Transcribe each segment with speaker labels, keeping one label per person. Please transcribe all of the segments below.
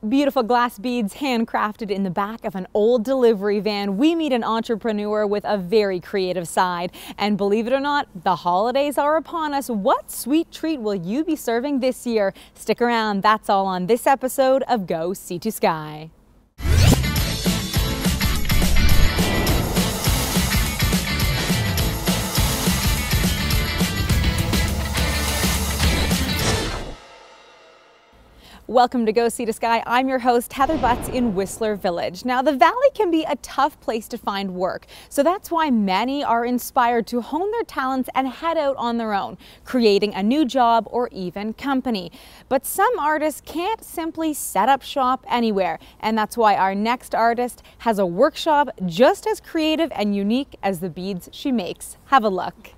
Speaker 1: Beautiful glass beads handcrafted in the back of an old delivery van. We meet an entrepreneur with a very creative side. And believe it or not, the holidays are upon us. What sweet treat will you be serving this year? Stick around, that's all on this episode of Go Sea to Sky. Welcome to Go Sea to Sky. I'm your host, Heather Butts in Whistler Village. Now, the valley can be a tough place to find work, so that's why many are inspired to hone their talents and head out on their own, creating a new job or even company. But some artists can't simply set up shop anywhere, and that's why our next artist has a workshop just as creative and unique as the beads she makes. Have a look.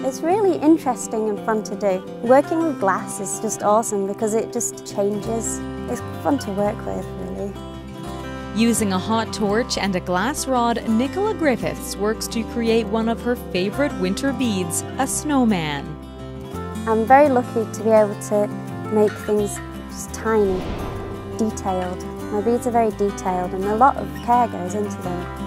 Speaker 2: It's really interesting and fun to do. Working with glass is just awesome because it just changes. It's fun to work with, really.
Speaker 1: Using a hot torch and a glass rod, Nicola Griffiths works to create one of her favorite winter beads, a snowman.
Speaker 2: I'm very lucky to be able to make things just tiny, detailed. My beads are very detailed and a lot of care goes into them.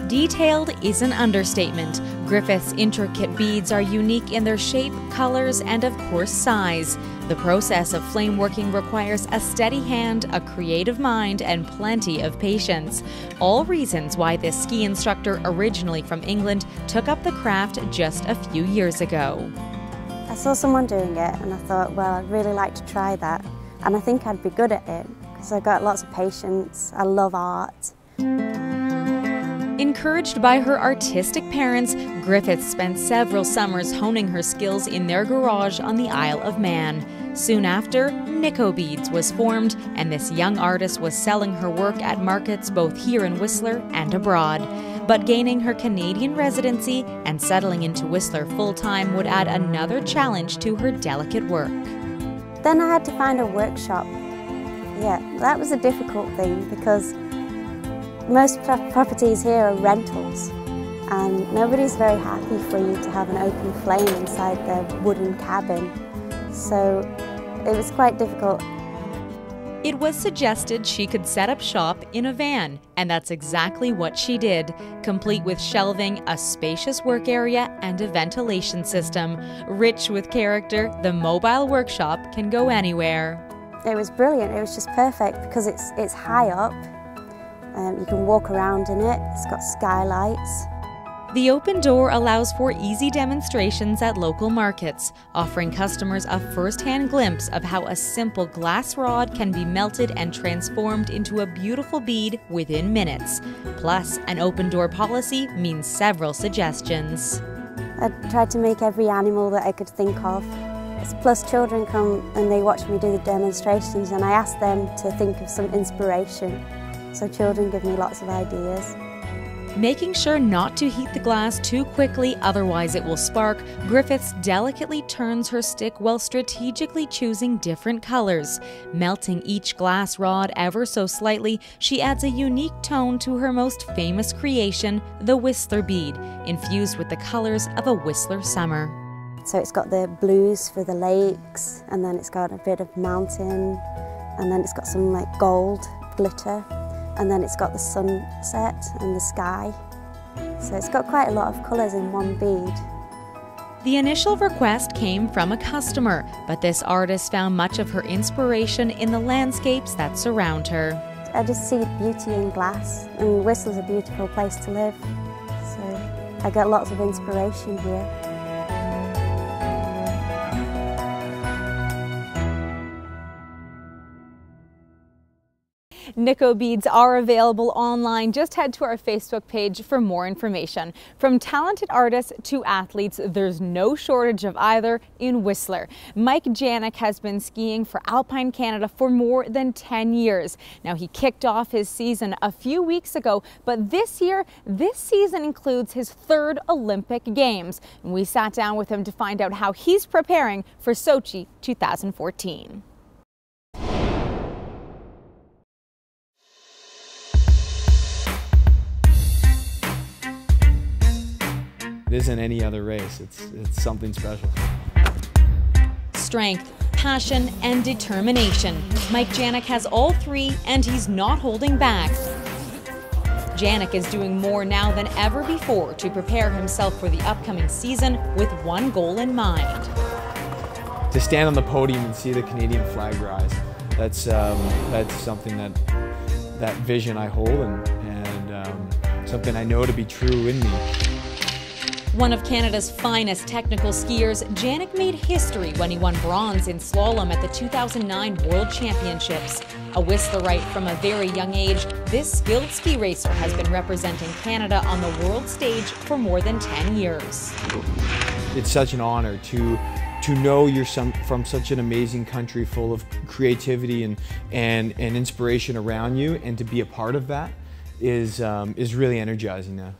Speaker 1: Detailed is an understatement. Griffiths' intricate beads are unique in their shape, colors, and of course size. The process of flame working requires a steady hand, a creative mind, and plenty of patience. All reasons why this ski instructor, originally from England, took up the craft just a few years ago.
Speaker 2: I saw someone doing it and I thought, well, I'd really like to try that. And I think I'd be good at it because I've got lots of patience. I love art.
Speaker 1: Encouraged by her artistic parents, Griffiths spent several summers honing her skills in their garage on the Isle of Man. Soon after, Nico Beads was formed, and this young artist was selling her work at markets both here in Whistler and abroad. But gaining her Canadian residency and settling into Whistler full-time would add another challenge to her delicate work.
Speaker 2: Then I had to find a workshop. Yeah, that was a difficult thing because most properties here are rentals and nobody's very happy for you to have an open flame inside their wooden cabin. So it was quite difficult.
Speaker 1: It was suggested she could set up shop in a van, and that's exactly what she did, complete with shelving, a spacious work area, and a ventilation system. Rich with character, the mobile workshop can go anywhere.
Speaker 2: It was brilliant. It was just perfect because it's high up. You can walk around in it, it's got skylights.
Speaker 1: The open door allows for easy demonstrations at local markets, offering customers a first-hand glimpse of how a simple glass rod can be melted and transformed into a beautiful bead within minutes. Plus, an open door policy means several suggestions.
Speaker 2: I tried to make every animal that I could think of. Plus children come and they watch me do the demonstrations and I ask them to think of some inspiration. So children give me lots of ideas.
Speaker 1: Making sure not to heat the glass too quickly, otherwise it will spark, Griffiths delicately turns her stick while strategically choosing different colors. Melting each glass rod ever so slightly, she adds a unique tone to her most famous creation, the Whistler bead, infused with the colors of a Whistler summer.
Speaker 2: So it's got the blues for the lakes, and then it's got a bit of mountain, and then it's got some like gold glitter. And then it's got the sunset and the sky. So it's got quite a lot of colours in one bead.
Speaker 1: The initial request came from a customer, but this artist found much of her inspiration in the landscapes that surround her.
Speaker 2: I just see beauty in glass, and Whistler's a beautiful place to live. So I get lots of inspiration here.
Speaker 1: Nico beads are available online. Just head to our Facebook page for more information. From talented artists to athletes, there's no shortage of either in Whistler. Mike Janek has been skiing for Alpine Canada for more than 10 years. Now, he kicked off his season a few weeks ago, but this season includes his third Olympic Games. And we sat down with him to find out how he's preparing for Sochi 2014.
Speaker 3: It isn't any other race. It's something special.
Speaker 1: Strength, passion, and determination. Mike Janek has all three, and he's not holding back. Janek is doing more now than ever before to prepare himself for the upcoming season with one goal in mind.
Speaker 3: To stand on the podium and see the Canadian flag rise, that's something that vision I hold and something I know to be true in me.
Speaker 1: One of Canada's finest technical skiers, Janek made history when he won bronze in slalom at the 2009 World Championships. A Whistlerite from a very young age, this skilled ski racer has been representing Canada on the world stage for more than 10 years.
Speaker 3: It's such an honor to know you're from such an amazing country full of creativity and inspiration around you, and to be a part of that is really energizing now.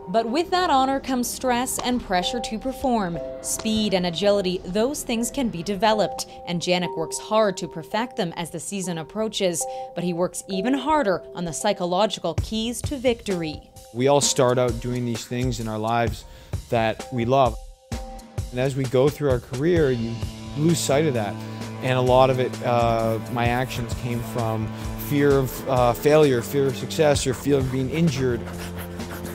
Speaker 1: But with that honor comes stress and pressure to perform. Speed and agility, those things can be developed, and Janek works hard to perfect them as the season approaches, but he works even harder on the psychological keys to victory.
Speaker 3: We all start out doing these things in our lives that we love. And as we go through our career, you lose sight of that. And a lot of it, my actions came from fear of failure, fear of success, or fear of being injured.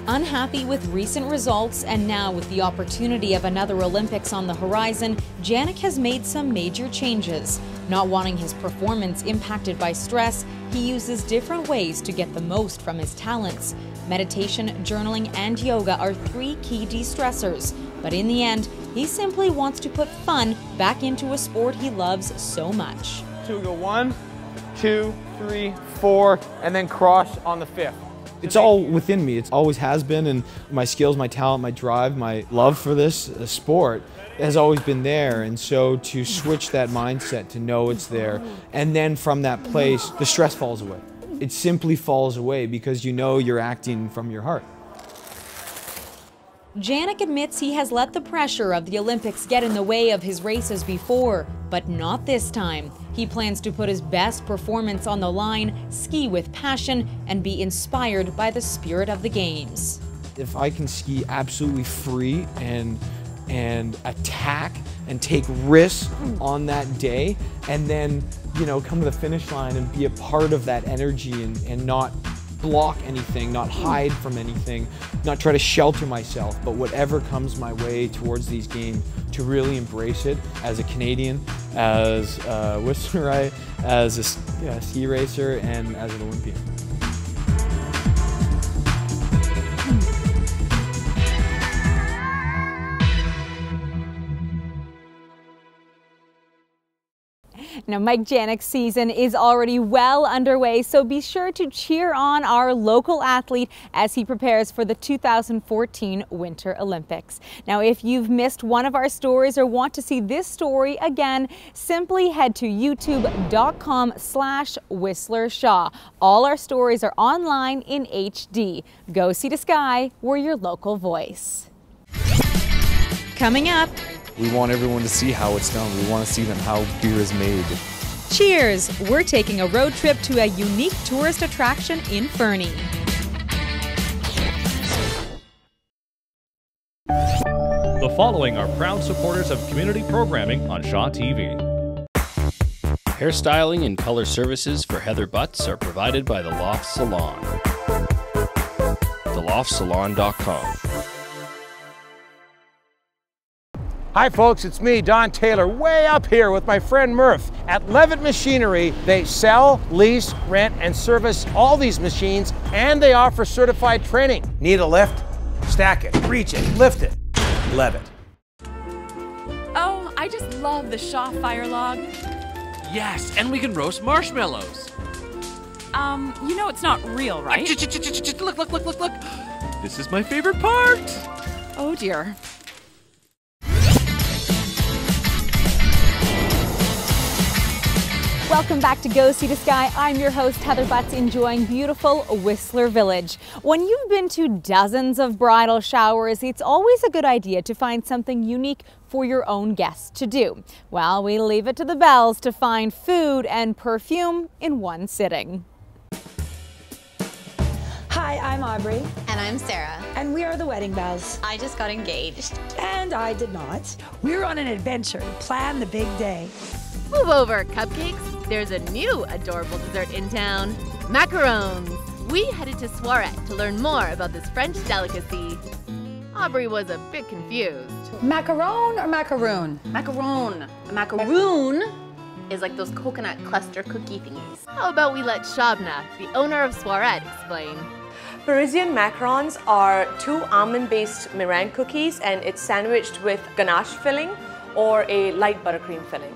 Speaker 1: Unhappy with recent results, and now with the opportunity of another Olympics on the horizon, Janek has made some major changes. Not wanting his performance impacted by stress, he uses different ways to get the most from his talents. Meditation, journaling, and yoga are three key de-stressors. But in the end, he simply wants to put fun back into a sport he loves so much.
Speaker 3: So we go 1, 2, 3, 4, and then cross on the 5th. It's all within me. It always has been, and my skills, my talent, my drive, my love for this sport has always been there. And so to switch that mindset, to know it's there, and then from that place, the stress falls away. It simply falls away because you know you're acting from your heart.
Speaker 1: Janek admits he has let the pressure of the Olympics get in the way of his races before, but not this time. He plans to put his best performance on the line, ski with passion, and be inspired by the spirit of the games.
Speaker 3: If I can ski absolutely free and attack and take risks on that day, and then, you know, come to the finish line and be a part of that energy and not block anything, not hide from anything, not try to shelter myself, but whatever comes my way towards these games, to really embrace it as a Canadian, as a Whistlerite, as a ski racer, and as an Olympian.
Speaker 1: Now, Mike Janek's season is already well underway, so be sure to cheer on our local athlete as he prepares for the 2014 Winter Olympics. Now, if you've missed one of our stories or want to see this story again, simply head to youtube.com/WhistlerShaw. All our stories are online in HD. Go See the Sky, we're your local voice. Coming up,
Speaker 4: we want everyone to see how it's done. We want to see them how beer is made.
Speaker 1: Cheers! We're taking a road trip to a unique tourist attraction in Fernie.
Speaker 5: The following are proud supporters of community programming on Shaw TV.
Speaker 6: Hairstyling and color services for Heather Butts are provided by The Loft Salon. TheLoftSalon.com.
Speaker 7: Hi folks, it's me, Don Taylor, way up here with my friend Murph at Levitt Machinery. They sell, lease, rent, and service all these machines, and they offer certified training. Need a lift? Stack it, reach it, lift it. Levitt.
Speaker 8: Oh, I just love the Shaw fire log.
Speaker 9: Yes, and we can roast marshmallows.
Speaker 8: You know it's not real, right?
Speaker 9: Look, look, look, look, look. This is my favorite part.
Speaker 8: Oh dear.
Speaker 1: Welcome back to Go See the Sky. I'm your host, Heather Butts, enjoying beautiful Whistler Village. When you've been to dozens of bridal showers, it's always a good idea to find something unique for your own guests to do. Well, we leave it to the Bells to find food and perfume in one sitting.
Speaker 10: Hi, Hi, I'm Aubrey.
Speaker 11: And I'm Sarah.
Speaker 10: And we are the Wedding Bells.
Speaker 11: I just got engaged.
Speaker 10: And I did not. We're on an adventure to plan the big day.
Speaker 12: Move over, cupcakes. There's a new adorable dessert in town, macarons. We headed to Suarez to learn more about this French delicacy. Aubrey was a bit confused.
Speaker 10: Macaron or macaroon?
Speaker 12: Macaron. A macaroon is like those coconut cluster cookie thingies. How about we let Shabna, the owner of Suarez, explain?
Speaker 13: Parisian macarons are 2 almond-based meringue cookies, and it's sandwiched with ganache filling or a light buttercream filling.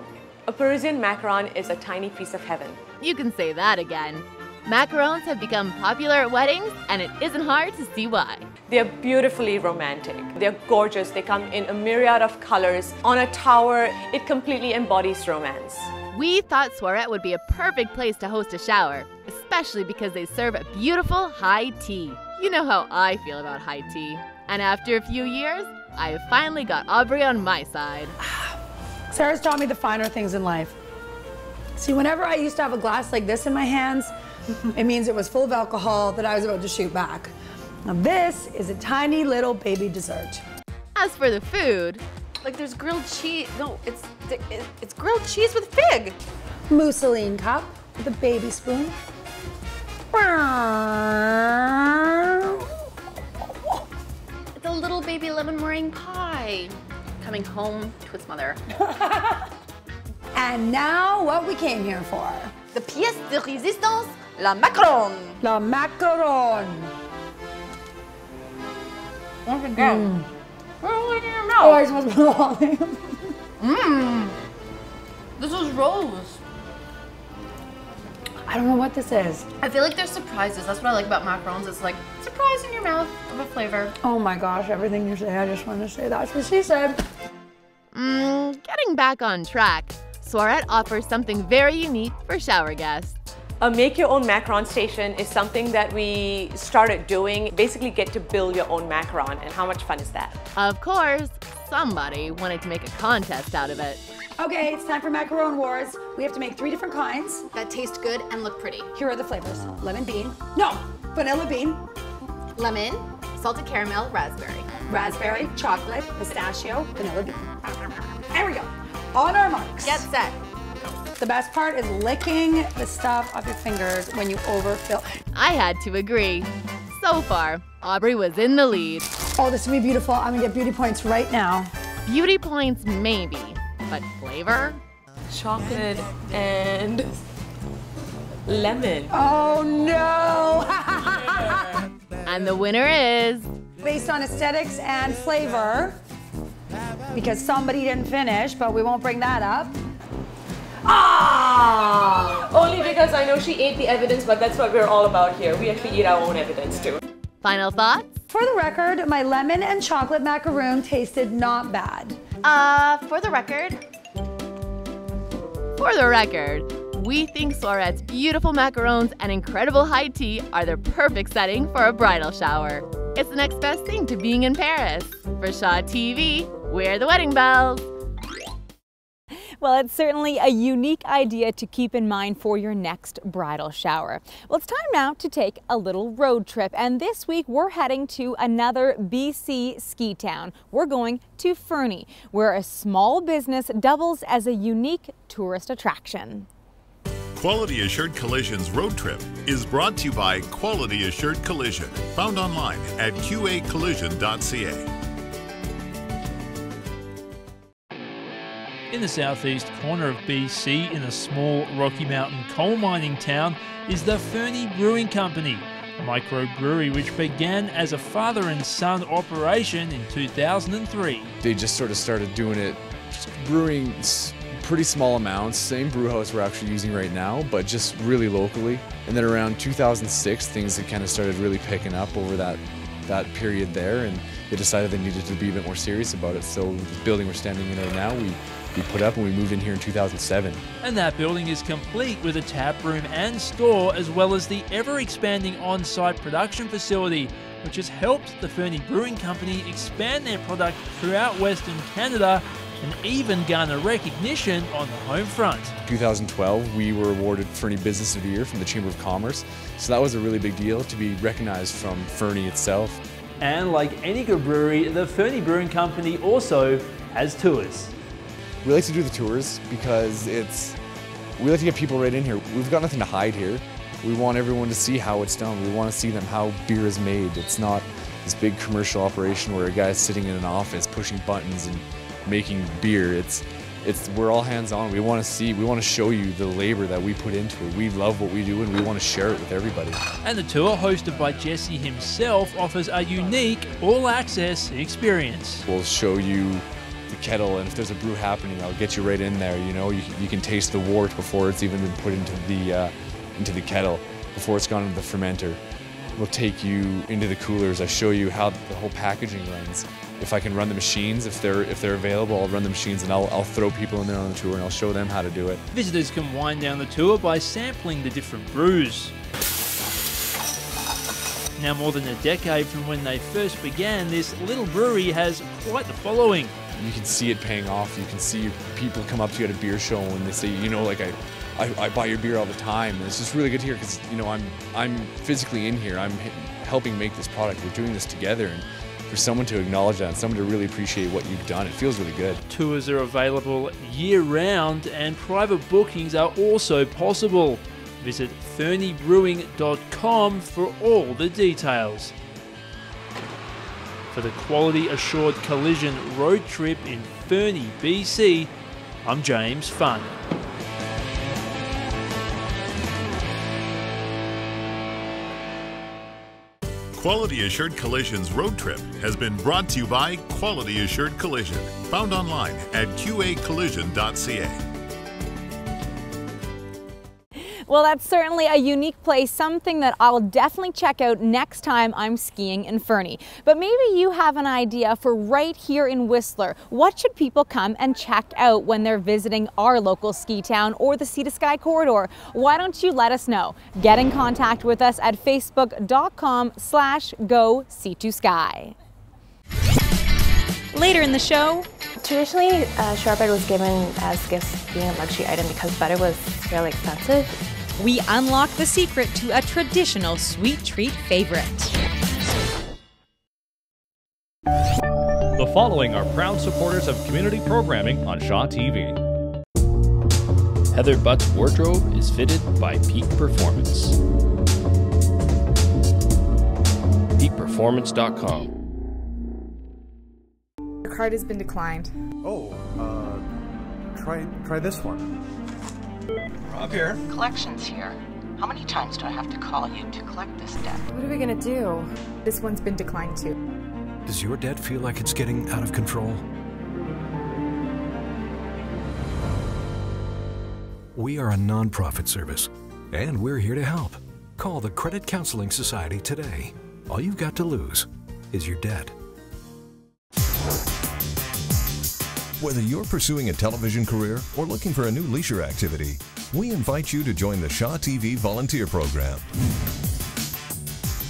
Speaker 13: A Parisian macaron is a tiny piece of heaven.
Speaker 12: You can say that again. Macarons have become popular at weddings, and it isn't hard to see why.
Speaker 13: They're beautifully romantic. They're gorgeous. They come in a myriad of colors. On a tower, it completely embodies romance.
Speaker 12: We thought Suarez would be a perfect place to host a shower, especially because they serve a beautiful high tea. You know how I feel about high tea. And after a few years, I finally got Aubrey on my side.
Speaker 10: Sarah's taught me the finer things in life. See, whenever I used to have a glass like this in my hands, it means it was full of alcohol that I was about to shoot back. Now this is a tiny little baby dessert.
Speaker 12: As for the food,
Speaker 8: Like there's grilled cheese. No, it's grilled cheese with fig.
Speaker 10: Mousseline cup with a baby spoon.
Speaker 8: It's a little baby lemon meringue pie coming home to its mother.
Speaker 10: And now what we came here for.
Speaker 8: The pièce de résistance, la macaron.
Speaker 10: La macaron.
Speaker 8: Once again.
Speaker 10: Oh, I just belonging.
Speaker 8: This is rose.
Speaker 10: I don't know what this is.
Speaker 8: I feel like there's surprises. That's what I like about macarons. It's like surprise in your mouth of a flavor.
Speaker 10: Oh my gosh, everything you say, I just want to say that's what she said.
Speaker 12: Getting back on track, Suarez offers something very unique for shower guests.
Speaker 13: A make-your-own macaron station is something that we started doing. Basically get to build your own macaron, and how much fun is that?
Speaker 12: Of course, somebody wanted to make a contest out of it.
Speaker 10: Okay, it's time for macaron wars. We have to make 3 different kinds.
Speaker 8: That taste good and look pretty.
Speaker 10: Here are the flavors. Lemon bean. No, vanilla bean.
Speaker 8: Lemon, salted caramel, raspberry.
Speaker 10: Raspberry, chocolate, pistachio, vanilla bean. There we go. On our marks.
Speaker 8: Get set.
Speaker 10: The best part is licking the stuff off your fingers when you overfill.
Speaker 12: I had to agree. So far, Aubrey was in the lead.
Speaker 10: Oh, this will be beautiful. I'm gonna get beauty points right now.
Speaker 12: Beauty points maybe, but flavor?
Speaker 13: Chocolate and lemon.
Speaker 10: Oh no!
Speaker 12: And the winner is...
Speaker 10: Based on aesthetics and flavor, because somebody didn't finish, but we won't bring that up.
Speaker 13: Ah! Only because I know she ate the evidence, but that's what we're all about here. We actually eat our own evidence too.
Speaker 12: Final thoughts?
Speaker 10: For the record, my lemon and chocolate macaroon tasted not bad.
Speaker 8: For the record,
Speaker 12: we think Suarez's beautiful macarons and incredible high tea are the perfect setting for a bridal shower. It's the next best thing to being in Paris. For Shaw TV, we're the Wedding Bells.
Speaker 1: Well, it's certainly a unique idea to keep in mind for your next bridal shower. Well, it's time now to take a little road trip, and this week we're heading to another BC ski town. We're going to Fernie, where a small business doubles as a unique tourist attraction.
Speaker 14: Quality Assured Collision's road trip is brought to you by Quality Assured Collision, found online at qacollision.ca.
Speaker 15: In the southeast corner of BC, in a small Rocky Mountain coal mining town, is the Fernie Brewing Company, a microbrewery which began as a father and son operation in 2003.
Speaker 4: They just sort of started doing it, brewing pretty small amounts, same brew house we're actually using right now, but just really locally. And then around 2006, things had kind of started really picking up over that period there, and they decided they needed to be a bit more serious about it. So the building we're standing in right now, we put up and we moved in here in 2007.
Speaker 15: And that building is complete with a tap room and store, as well as the ever-expanding on-site production facility, which has helped the Fernie Brewing Company expand their product throughout Western Canada and even garner recognition on the home front.
Speaker 4: 2012, we were awarded Fernie Business of the Year from the Chamber of Commerce, so that was a really big deal to be recognized from Fernie itself.
Speaker 15: And like any good brewery, the Fernie Brewing Company also has tours.
Speaker 4: We like to do the tours because we like to get people right in here. We've got nothing to hide here. We want everyone to see how it's done. We want to see them how beer is made. It's not this big commercial operation where a guy's sitting in an office pushing buttons and making beer. We're all hands-on. We want to show you the labor that we put into it. We love what we do and we want to share it with everybody.
Speaker 15: And the tour, hosted by Jesse himself, offers a unique all-access experience.
Speaker 4: We'll show you the kettle, and if there's a brew happening, I'll get you right in there. You know, you can taste the wort before it's even been put into the kettle, before it's gone into the fermenter. We'll take you into the coolers. I show you how the whole packaging runs. If I can run the machines, if they're available, I'll run the machines, and I'll throw people in there on the tour and I'll show them how to do it.
Speaker 15: Visitors can wind down the tour by sampling the different brews. Now, more than a decade from when they first began, this little brewery has quite the following.
Speaker 4: You can see it paying off. You can see people come up to you at a beer show and they say, you know, like I buy your beer all the time. And it's just really good to hear because, you know, I'm physically in here. I'm helping make this product. We're doing this together, and for someone to acknowledge that and someone to really appreciate what you've done, it feels really good.
Speaker 15: Tours are available year-round and private bookings are also possible. Visit ferniebrewing.com for all the details. For the Quality Assured Collision road trip in Fernie, BC, I'm James Fun.
Speaker 14: Quality Assured Collision's road trip has been brought to you by Quality Assured Collision, found online at qacollision.ca.
Speaker 1: Well, that's certainly a unique place, something that I'll definitely check out next time I'm skiing in Fernie. But maybe you have an idea for right here in Whistler. What should people come and check out when they're visiting our local ski town or the Sea to Sky corridor? Why don't you let us know? Get in contact with us at facebook.com/GoSea2Sky. Later in the show,
Speaker 16: traditionally, shortbread was given as gifts, being a luxury item because butter was fairly expensive.
Speaker 1: we unlock the secret to a traditional sweet treat favorite.
Speaker 5: The following are proud supporters of community programming on Shaw TV.
Speaker 6: Heather Butt's wardrobe is fitted by Peak Performance. PeakPerformance.com.
Speaker 17: Your card has been declined.
Speaker 18: Oh, try this one.
Speaker 19: Rob here. Collections here. How many times do I have to call you to collect this debt?
Speaker 17: What are we gonna do? This one's been declined too.
Speaker 20: Does your debt feel like it's getting out of control? We are a nonprofit service, and we're here to help. Call the Credit Counseling Society today. All you've got to lose is your debt.
Speaker 21: Whether you're pursuing a television career or looking for a new leisure activity, we invite you to join the Shaw TV Volunteer Program.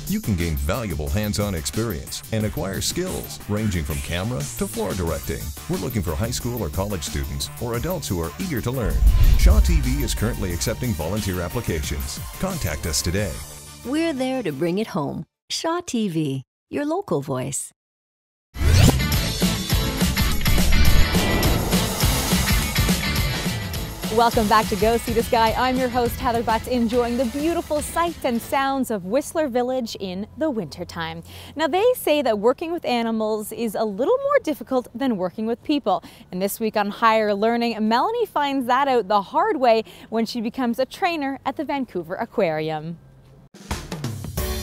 Speaker 21: You can gain valuable hands-on experience and acquire skills ranging from camera to floor directing. We're looking for high school or college students or adults who are eager to learn. Shaw TV is currently accepting volunteer applications. Contact us today.
Speaker 22: We're there to bring it home. Shaw TV, your local voice.
Speaker 1: Welcome back to Go Sea to Sky. I'm your host, Heather Butts, enjoying the beautiful sights and sounds of Whistler Village in the wintertime. Now, they say that working with animals is a little more difficult than working with people. And this week on Higher Learning, Melanie finds that out the hard way when she becomes a trainer at the Vancouver Aquarium.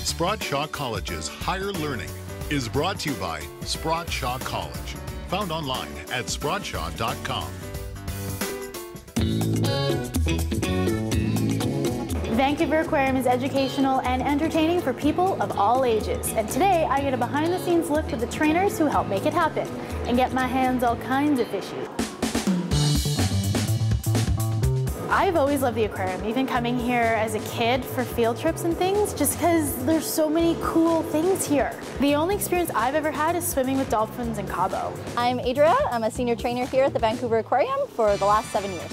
Speaker 14: Sprott Shaw College's Higher Learning is brought to you by Sprott Shaw College, found online at sprottshaw.com.
Speaker 23: Vancouver Aquarium is educational and entertaining for people of all ages. And today I get a behind-the-scenes look with the trainers who help make it happen and get my hands all kinds of fishy. I've always loved the aquarium, even coming here as a kid for field trips and things, just because there's so many cool things here. The only experience I've ever had is swimming with dolphins in Cabo.
Speaker 2: I'm Adria. I'm a senior trainer here at the Vancouver Aquarium for the last 7 years.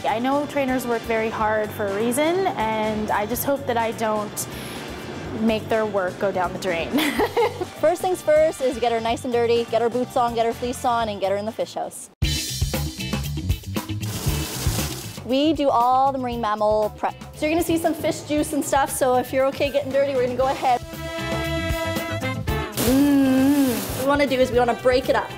Speaker 23: I know trainers work very hard for a reason, and I just hope that I don't make their work go down the drain.
Speaker 2: First things first is get her nice and dirty, get her boots on, get her fleece on, and get her in the fish house. We do all the marine mammal prep. So you're gonna see some fish juice and stuff, so if you're okay getting dirty, we're gonna go ahead. What we wanna do is we wanna break it up.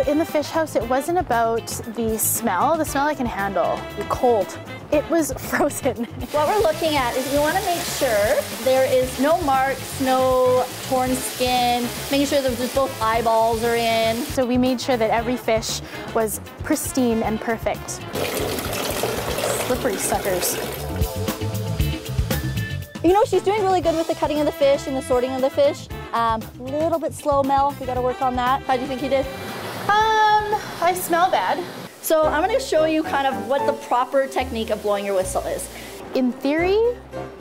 Speaker 23: In the fish house, it wasn't about the smell I can handle, the cold. It was frozen.
Speaker 2: What we're looking at is we wanna make sure there is no marks, no torn skin, making sure that both eyeballs are in.
Speaker 23: So we made sure that every fish was pristine and perfect. Slippery suckers.
Speaker 2: You know, she's doing really good with the cutting of the fish and the sorting of the fish. A little bit slow, Mel. We gotta work on that. How do you think you did?
Speaker 23: I smell bad.
Speaker 2: So I'm gonna show you kind of what the proper technique of blowing your whistle is.
Speaker 23: In theory,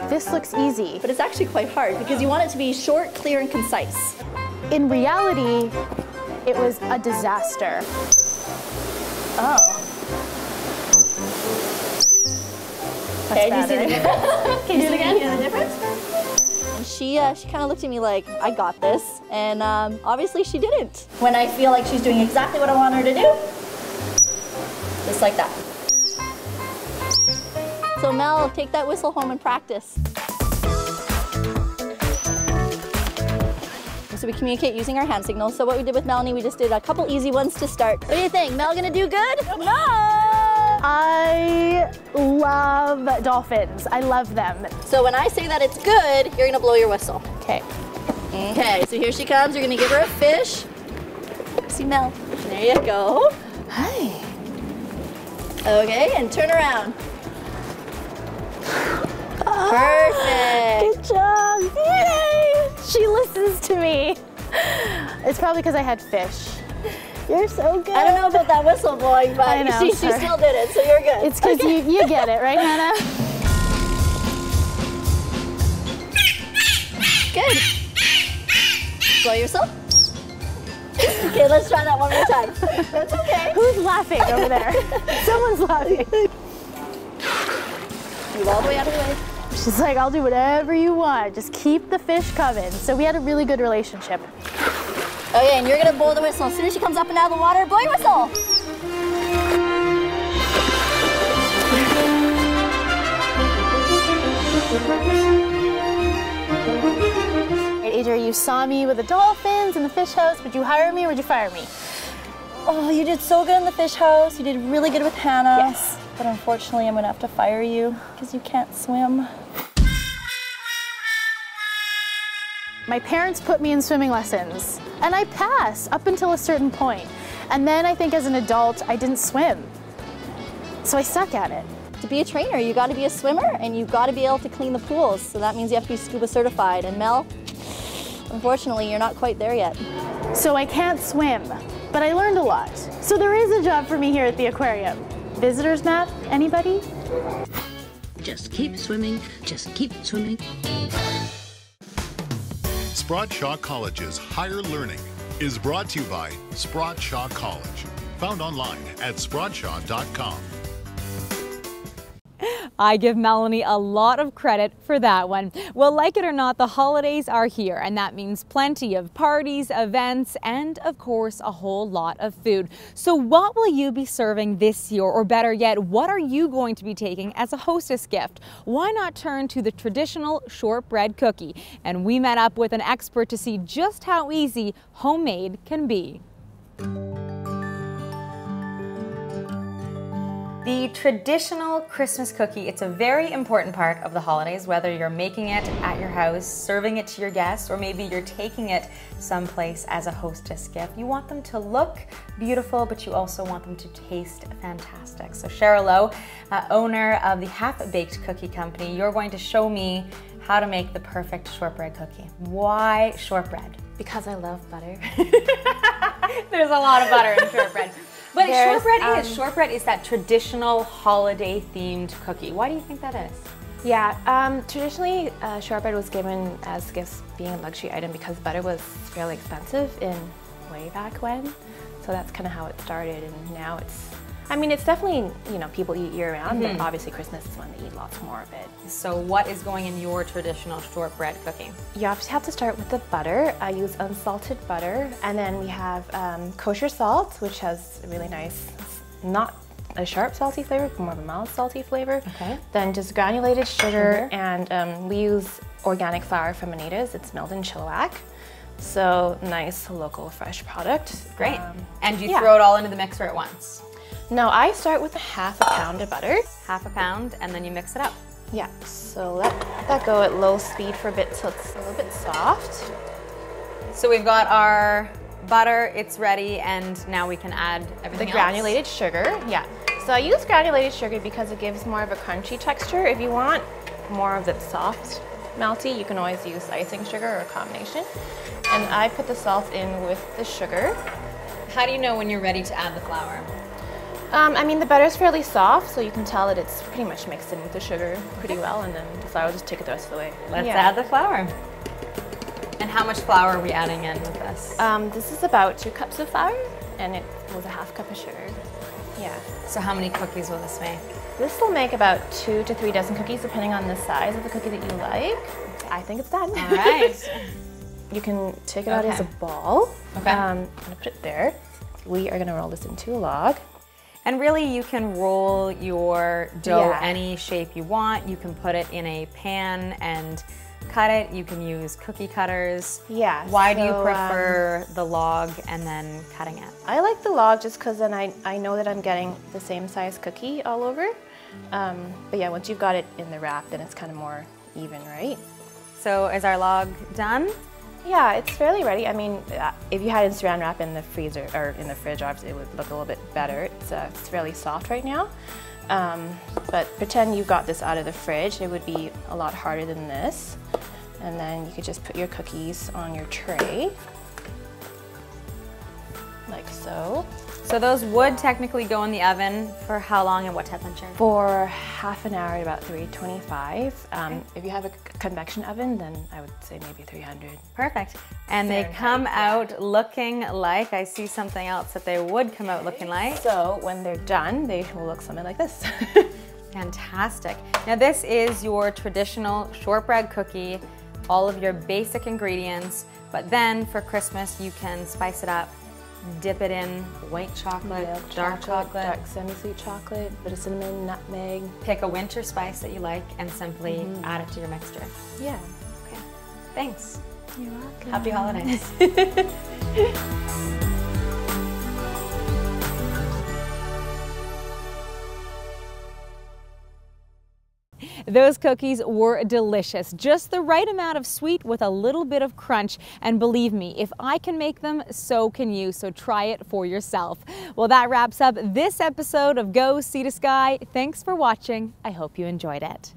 Speaker 23: this looks easy.
Speaker 2: But it's actually quite hard because you want it to be short, clear, and concise.
Speaker 23: In reality, it was a disaster.
Speaker 2: Oh. Okay, do you see the difference? Can you do it again? See the difference? And she kind of looked at me like, I got this, and obviously she didn't. When I feel like she's doing exactly what I want her to do, just like that. So Mel, take that whistle home and practice. So we communicate using our hand signals. So what we did with Melanie, we just did a couple easy ones to start. What do you think? Mel gonna do good? No!
Speaker 23: I love dolphins. I love them.
Speaker 2: So when I say that it's good, you're gonna blow your whistle.
Speaker 23: Okay.
Speaker 2: Okay, so here she comes. You're gonna give her a fish. See Mel. There you go.
Speaker 23: Hi.
Speaker 2: Okay, and turn around. Perfect.
Speaker 23: Good job. Yay! She listens to me. It's probably because I had fish. You're so good.
Speaker 2: I don't know about that whistle blowing, but
Speaker 23: I know,
Speaker 2: she still did it, so you're good.
Speaker 23: It's because you get it, right, Hannah?
Speaker 2: Good. Blow yourself. Okay, let's try that one more time. That's okay.
Speaker 23: Who's laughing over there? Someone's laughing.
Speaker 2: Move all the way out of the way.
Speaker 23: She's like, I'll do whatever you want. Just keep the fish coming. So we had a really good relationship.
Speaker 2: Okay, and you're gonna blow the whistle. As soon as she comes up and out of the water, blow your whistle.
Speaker 23: Adria, you saw me with the dolphins in the fish house. Would you hire me or would you fire me?
Speaker 2: Oh, you did so good in the fish house. You did really good with Hannah.
Speaker 23: Yes.
Speaker 2: But unfortunately, I'm gonna have to fire you because you can't swim.
Speaker 23: My parents put me in swimming lessons and I passed up until a certain point. And then I think as an adult, I didn't swim. So I suck at it.
Speaker 2: To be a trainer, you gotta be a swimmer and you gotta be able to clean the pools. So that means you have to be scuba certified. And Mel, unfortunately, you're not quite there yet.
Speaker 23: So I can't swim, but I learned a lot. So there is a job for me here at the aquarium. Visitors map, anybody?
Speaker 3: Just keep swimming, just keep swimming.
Speaker 14: Sprott Shaw College's Higher Learning is brought to you by Sprott Shaw College. Found online at sprottshaw.com.
Speaker 1: I give Melanie a lot of credit for that one. Well, like it or not, the holidays are here, and that means plenty of parties, events, and of course, a whole lot of food. So what will you be serving this year? Or better yet, what are you going to be taking as a hostess gift? Why not turn to the traditional shortbread cookie? And we met up with an expert to see just how easy homemade can be. The traditional Christmas cookie, it's a very important part of the holidays, whether you're making it at your house, serving it to your guests, or maybe you're taking it someplace as a hostess gift. You want them to look beautiful, but you also want them to taste fantastic. So Cheryl Lowe, owner of the Half Baked Cookie Company, you're going to show me how to make the perfect shortbread cookie. Why shortbread?
Speaker 18: Because I love butter.
Speaker 1: There's a lot of butter in shortbread. But shortbread is that traditional holiday-themed cookie. Why do you think that is?
Speaker 16: Yeah, traditionally shortbread was given as gifts being a luxury item because butter was fairly expensive in way back when. So that's kind of how it started, and now it's, I mean, it's definitely, you know, people eat year-round, but obviously Christmas is when they eat lots more of it.
Speaker 1: So what is going in your traditional shortbread cookie?
Speaker 16: You have to start with the butter. I use unsalted butter, and then we have kosher salt, which has a really nice, not a sharp salty flavor, but more of a mild salty flavor.
Speaker 1: Okay.
Speaker 16: Then just granulated sugar, and we use organic flour from Anita's. It's milled in Chilliwack. So nice local fresh product.
Speaker 1: Great. And you throw it all into the mixer at once?
Speaker 16: No, I start with half a pound of butter.
Speaker 1: Half a pound, and then you mix it up?
Speaker 16: Yeah, so let that go at low speed for a bit till it's a little bit soft.
Speaker 1: So we've got our butter, it's ready, and now we can add everything
Speaker 16: else. The granulated sugar, yeah. So I use granulated sugar because it gives more of a crunchy texture. If you want more of the soft melty, you can always use icing sugar or a combination. And I put the salt in with the sugar.
Speaker 1: How do you know when you're ready to add the flour?
Speaker 16: I mean, the butter is fairly soft, so you can tell that it's pretty much mixed in with the sugar pretty well, and then the flour will just take it the rest of the way.
Speaker 1: Let's add the flour. And how much flour are we adding in with this?
Speaker 16: This is about 2 cups of flour, and it was a half cup of sugar. Yeah.
Speaker 1: So how many cookies will this make?
Speaker 16: This will make about 2 to 3 dozen cookies, depending on the size of the cookie that you like. I think it's done.
Speaker 1: All right.
Speaker 16: You can take it out as a ball.
Speaker 1: Okay.
Speaker 16: I'm gonna put it there. We are gonna roll this into a log.
Speaker 1: And really, you can roll your dough any shape you want. You can put it in a pan and cut it. You can use cookie cutters.
Speaker 16: Yeah.
Speaker 1: Why do you prefer the log and then cutting it?
Speaker 16: I like the log just because then I know that I'm getting the same size cookie all over. But yeah, once you've got it in the wrap, then it's kind of more even, right?
Speaker 1: So is our log done?
Speaker 16: Yeah, it's fairly ready. I mean, if you had it in saran wrap in the freezer or in the fridge, obviously it would look a little bit better. It's fairly soft right now. But pretend you got this out of the fridge, it would be a lot harder than this. And then you could just put your cookies on your tray, like so.
Speaker 1: So those would technically go in the oven for how long and what temperature?
Speaker 16: For half an hour at about 325. If you have a convection oven, then I would say maybe 300.
Speaker 1: Perfect. And they come out looking like, I see something else that they would come out looking like.
Speaker 16: So when they're done, they will look something like this.
Speaker 1: Fantastic. Now this is your traditional shortbread cookie, all of your basic ingredients, but then for Christmas you can spice it up. Dip it in white chocolate, dark chocolate,
Speaker 16: dark semi-sweet chocolate, bit of cinnamon, nutmeg.
Speaker 1: Pick a winter spice that you like and simply add it to your mixture.
Speaker 16: Yeah.
Speaker 1: Okay. Thanks.
Speaker 16: You're welcome.
Speaker 1: Happy holidays. Those cookies were delicious, just the right amount of sweet with a little bit of crunch. And believe me, if I can make them, so can you. So try it for yourself. Well, that wraps up this episode of Go Sea to Sky. Thanks for watching. I hope you enjoyed it.